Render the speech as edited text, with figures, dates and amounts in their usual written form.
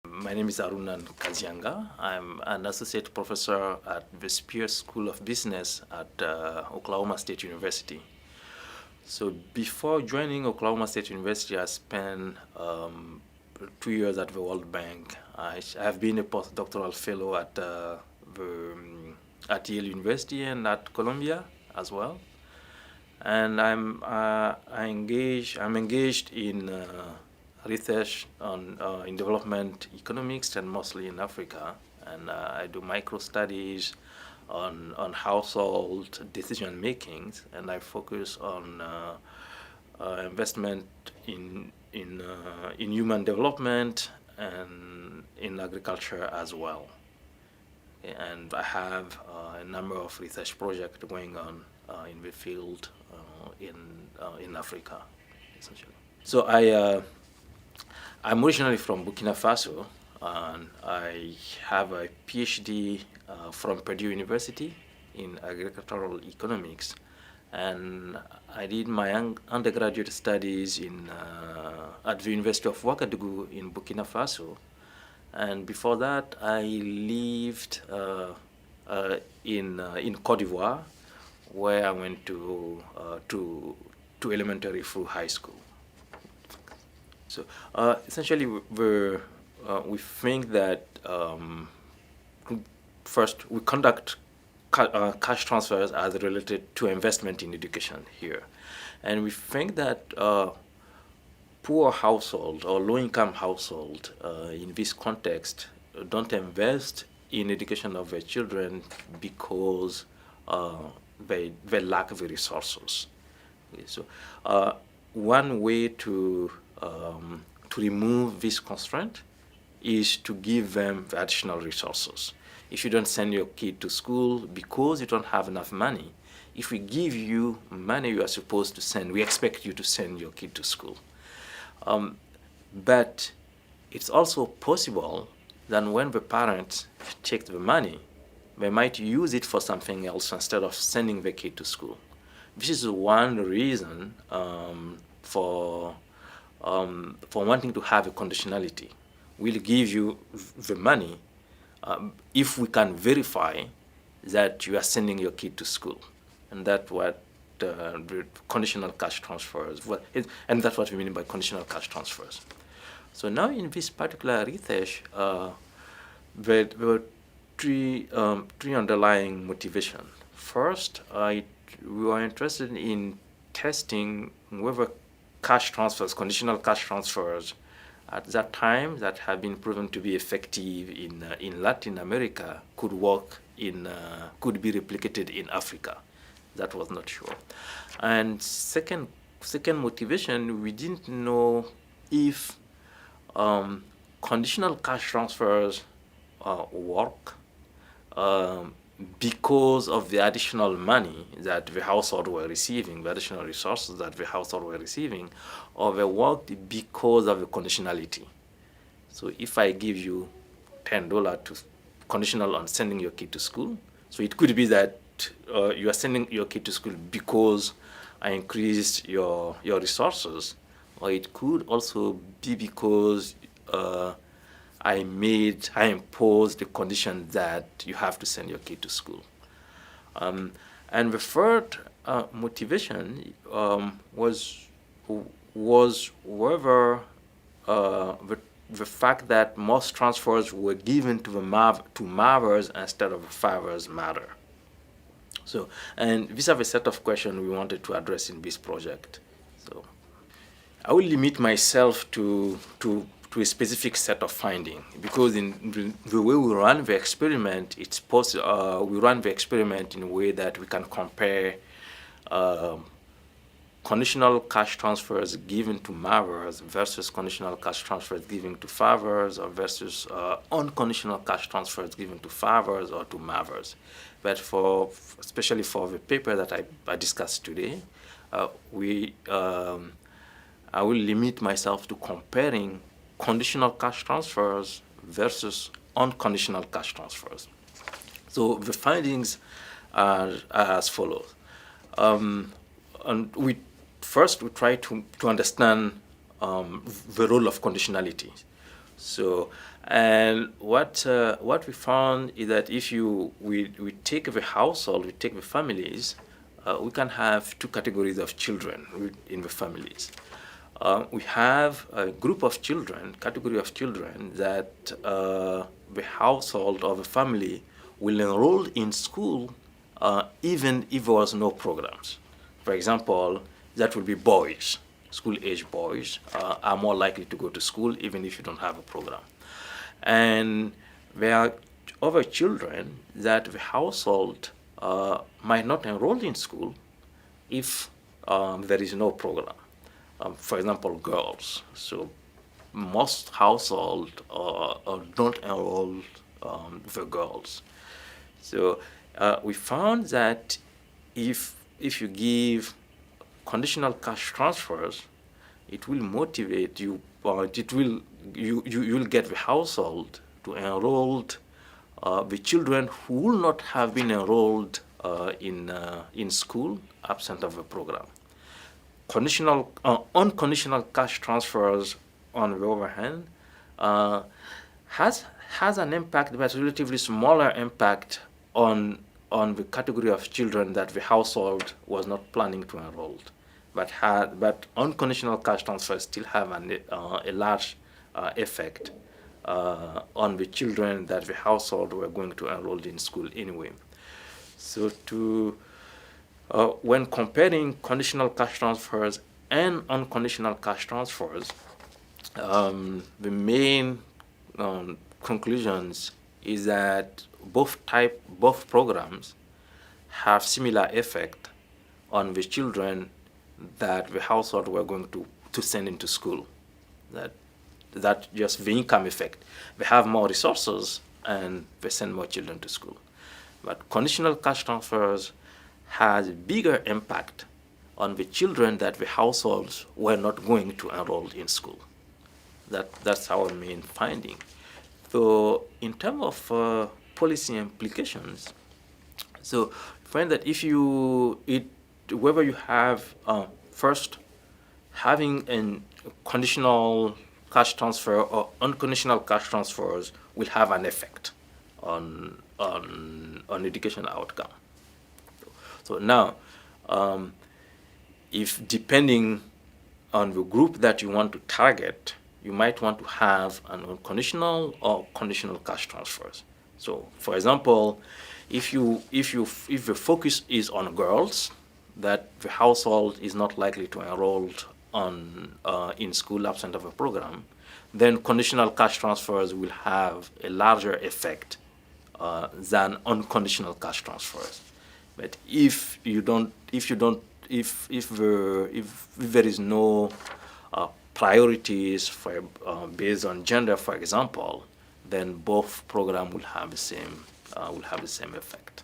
My name is Harounan Kazianga. I'm an associate professor at the Spear School of Business at Oklahoma State University. So before joining Oklahoma State University, I spent 2 years at the World Bank. I have been a postdoctoral fellow at Yale University and at Columbia as well. And I'm engaged in research in development economics and mostly in Africa. And I do micro studies on household decision makings, and I focus on investment in human development and in agriculture as well. And I have a number of research projects going on in the field in Africa, essentially. So I'm originally from Burkina Faso, and I have a PhD from Purdue University in agricultural economics, and I did my undergraduate studies at the University of Ouagadougou in Burkina Faso. And before that, I lived in Cote d'Ivoire, where I went to elementary through high school. So essentially, we think that first we conduct cash transfers as related to investment in education here, and we think that poor household or low-income household in this context don't invest in education of their children because they lack the resources. Okay, so one way to remove this constraint is to give them the additional resources. If you don't send your kid to school because you don't have enough money, if we give you money you are supposed to send, we expect you to send your kid to school. But it's also possible that when the parents take the money, they might use it for something else instead of sending the kid to school. This is one reason for wanting to have a conditionality. We'll give you the money if we can verify that you are sending your kid to school. And that's what the conditional cash transfers, and that's what we mean by conditional cash transfers. So now in this particular research, there were three underlying motivations. First, we were interested in testing whether cash transfers, conditional cash transfers, at that time that have been proven to be effective in Latin America could could be replicated in Africa. That was not sure. And second motivation, we didn't know if conditional cash transfers work because of the additional money that the household were receiving, the additional resources that the household were receiving, or they worked because of the conditionality. So if I give you $10 to conditional on sending your kid to school, so it could be that you are sending your kid to school because I increased your resources, or it could also be because I imposed the condition that you have to send your kid to school. And the third motivation was whether the fact that most transfers were given to mothers instead of fathers matter. So, and these are the set of questions we wanted to address in this project. So, I will limit myself to a specific set of findings, because in the way we run the experiment, it's possible. We run the experiment in a way that we can compare conditional cash transfers given to mothers versus conditional cash transfers given to fathers, or versus unconditional cash transfers given to fathers or to mothers. But especially for the paper that I discussed today, I will limit myself to comparing conditional cash transfers versus unconditional cash transfers. So the findings are as follows. And we try to understand the role of conditionality. So, and what we found is that if we take the household, we take the families, we can have two categories of children in the families. We have a group of children, category of children that the household or the family will enroll in school even if there was no programs. For example, that will be boys. School-age boys are more likely to go to school even if you don't have a program. And there are other children that the household might not enroll in school if there is no program. For example, girls. So most households don't enroll the girls. So we found that if you give conditional cash transfers, it will motivate you. You'll get the household to enroll the children who will not have been enrolled in school absent of a program. Unconditional cash transfers, on the other hand, has an impact, but relatively smaller impact on the category of children that the household was not planning to enroll. But unconditional cash transfers still have a large effect on the children that the household were going to enroll in school anyway. So when comparing conditional cash transfers and unconditional cash transfers, the main conclusions is that both programs have similar effect on the children that the household were going to send into school. That just the income effect. They have more resources and they send more children to school. But conditional cash transfers has a bigger impact on the children that the households were not going to enroll in school. That's our main finding. So in terms of policy implications, so find that whether you have first having a conditional cash transfer or unconditional cash transfers will have an effect on education outcome. So now, if depending on the group that you want to target, you might want to have an unconditional or conditional cash transfers. So, for example, if the focus is on girls, that the household is not likely to enroll in school absent of a program, then conditional cash transfers will have a larger effect than unconditional cash transfers. But if there is no priorities based on gender, for example, then both programs will have the same effect.